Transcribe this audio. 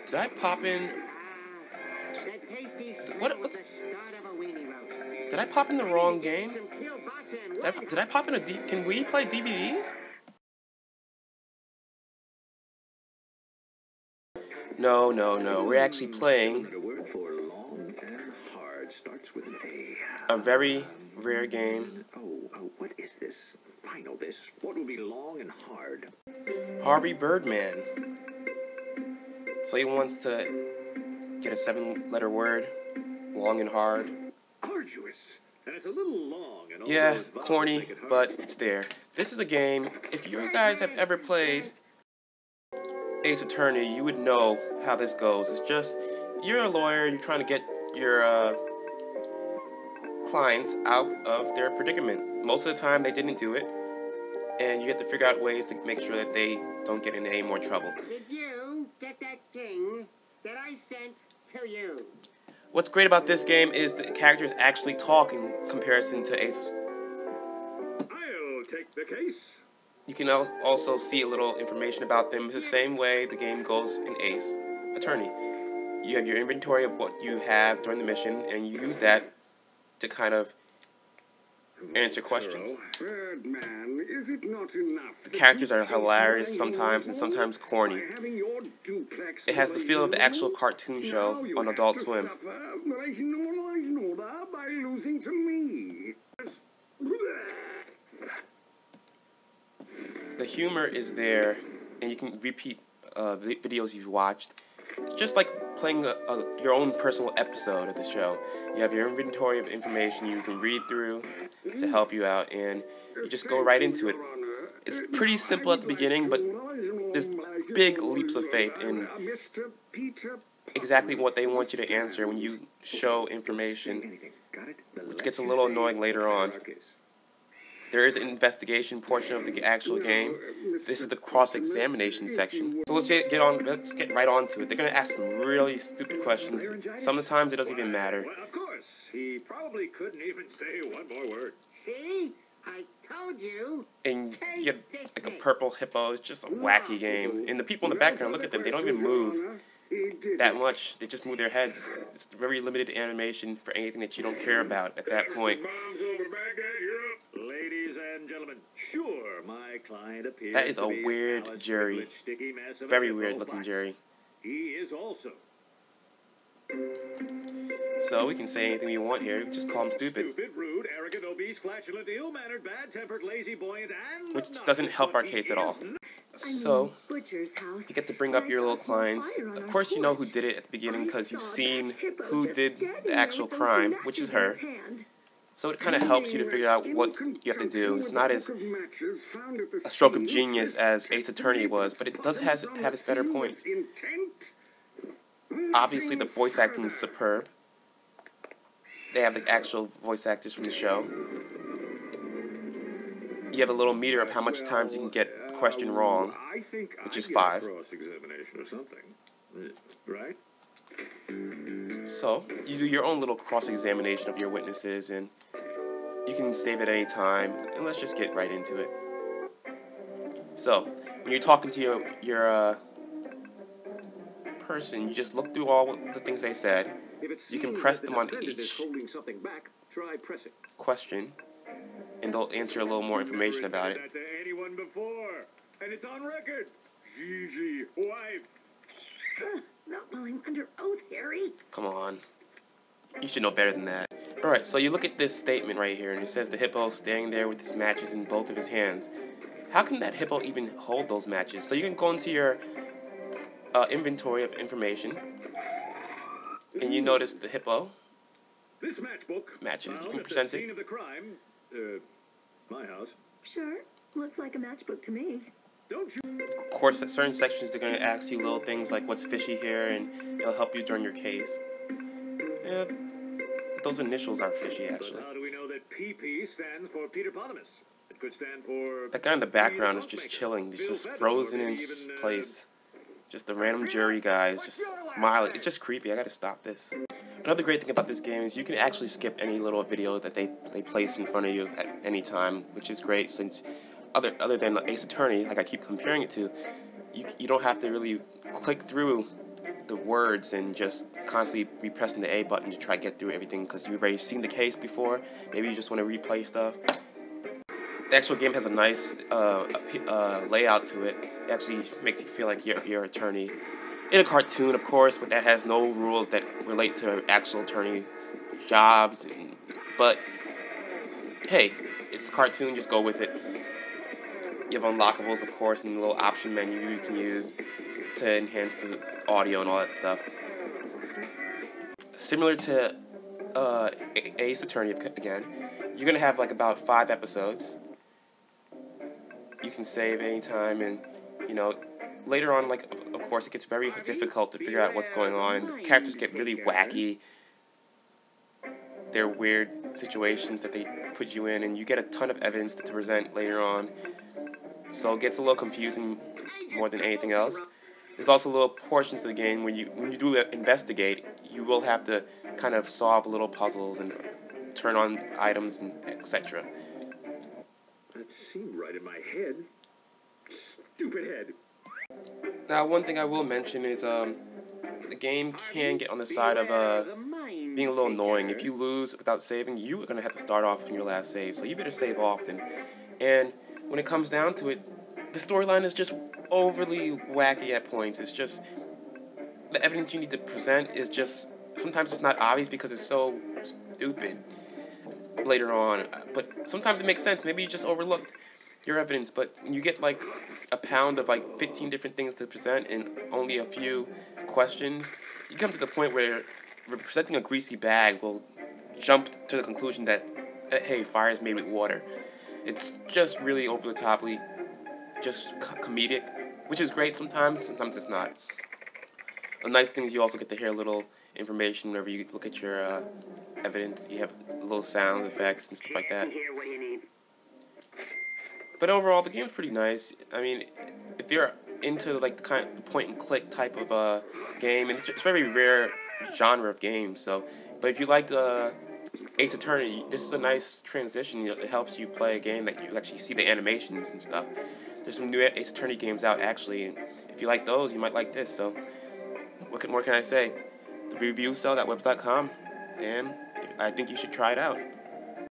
Did I pop in? What's? Did I pop in the wrong game? Did I pop in a D? Can we play DVDs? No, no, no. We're actually playing a very rare game. Oh, what is this? Final this. What will be long and hard? Harvey Birdman. So he wants to get a 7-letter word, long and hard. Arduous. And it's a little long and all Yeah, those vowels corny, make it hard. but it's there. This is a game, if you guys have ever played Ace Attorney, you would know how this goes. It's just, you're a lawyer, you're trying to get your clients out of their predicament. Most of the time, they didn't do it, and you have to figure out ways to make sure that they don't get in any more trouble. Did you get that thing that I sent to you? What's great about this game is the characters actually talk in comparison to Ace. I'll take the case. You can also see a little information about them. It's the same way the game goes in Ace Attorney. You have your inventory of what you have during the mission, and you use that to kind of answer questions. Birdman, is it not enough? The characters are hilarious sometimes and sometimes corny. It has the feel of the actual cartoon show on Adult Swim. By losing to me. The humor is there, and you can repeat videos you've watched. It's just like playing your own personal episode of the show. You have your inventory of information you can read through to help you out, and you just go right into it. It's pretty simple at the beginning, but there's big leaps of faith in exactly what they want you to answer when you show information, which gets a little annoying later on. There is an investigation portion of the actual game. This is the cross-examination section. So let's get right on to it. They're going to ask some really stupid questions. Some of the times it doesn't even matter. Well, of course. He probably couldn't even say one more word. See? I told you. And you have like a purple hippo. It's just a wacky game. And the people in the background, look at them. They don't even move that much. They just move their heads. It's very limited animation for anything that you don't care about at that point. Ladies and gentlemen, sure, my client appears That is to a be weird Alice jury. Quigley's sticky mess of a Very hippo, weird looking but jury. He is also So we can say anything we want here. Just call him stupid. stupid, rude, arrogant, obese, flatulent, ill-mannered, bad-tempered, lazy, buoyant, and Which obnoxious, doesn't help but our he case at is all. not. So Butcher's house. you get to bring up your little clients. Of course you know who did it at the beginning because you've seen who did the actual crime, which is her. So it kind of helps you to figure out what you have to do. It's not as a stroke of genius as Ace Attorney was, but it does have its better points. Obviously the voice acting is superb. They have the actual voice actors from the show. You have a little meter of how much times you can get a question wrong, I think which I is get 5. a cross-examination or something, right? So you do your own little cross-examination of your witnesses, and you can save it any time. And let's just get right into it. So when you're talking to your person, you just look through all the things they said. You can press them on each question, and they'll answer a little more information about it. That to anyone before, and it's on record. Gigi, wife. Not while I'm under oath, Harry. Come on. You should know better than that. Alright, so you look at this statement right here, and it says the hippo standing there with his matches in both of his hands. How can that hippo even hold those matches? So you can go into your inventory of information, and you notice the hippo This matchbook matches. You found can at the present scene it. of the crime. My house. Sure. Looks like a matchbook to me. Don't you? Of course, at certain sections, they're going to ask you little things like what's fishy here, and it'll help you during your case. Yeah, those initials are fishy, actually. But how do we know that PP stands for Peter Potamus? It could stand for. That guy in the background is just chilling. He's just frozen in place. Just the random jury guy is just smiling. It's just creepy. I gotta stop this. Another great thing about this game is you can actually skip any little video that they place in front of you at any time, which is great since other than Ace Attorney, like I keep comparing it to, you don't have to really click through the words and just constantly be pressing the A button to try to get through everything because you've already seen the case before. Maybe you just want to replay stuff. The actual game has a nice layout to it. It actually makes you feel like you're an attorney. In a cartoon, of course, but that has no rules that relate to actual attorney jobs. But, hey, it's a cartoon, just go with it. You have unlockables, of course, and the little option menu you can use to enhance the audio and all that stuff. Similar to Ace Attorney, again, you're going to have like about 5 episodes. You can save anytime, and, you know, later on, like, of course, it gets very difficult to figure out what's going on. The characters get really wacky. There are weird situations that they put you in, and you get a ton of evidence to present later on. So it gets a little confusing more than anything else. There's also little portions of the game when you do investigate, you will have to kind of solve little puzzles and turn on items and etc. That seemed right in my head. Stupid head. Now, one thing I will mention is the game can get on the side of being a little annoying. If you lose without saving, you are going to have to start off from your last save, so you better save often. And when it comes down to it, the storyline is just overly wacky at points. It's just, the evidence you need to present is just, sometimes it's not obvious because it's so stupid later on. But sometimes it makes sense. Maybe you just overlooked your evidence, but you get like a pound of like 15 different things to present in only a few questions. You come to the point where presenting a greasy bag will jump to the conclusion that, hey, fire is made with water. It's just really over the toply, just comedic, which is great sometimes it's not. The nice thing is you also get to hear a little information whenever you look at your evidence. You have little sound effects and stuff like that. But overall, the game's pretty nice. I mean, if you're into like the kind of point and click type of game, and it's a very rare genre of games. So, but if you like Ace Attorney, this is a nice transition. You know, it helps you play a game that you actually see the animations and stuff. There's some new Ace Attorney games out actually, and if you like those, you might like this. So, what more can I say? The review sell at webs.com, and I think you should try it out.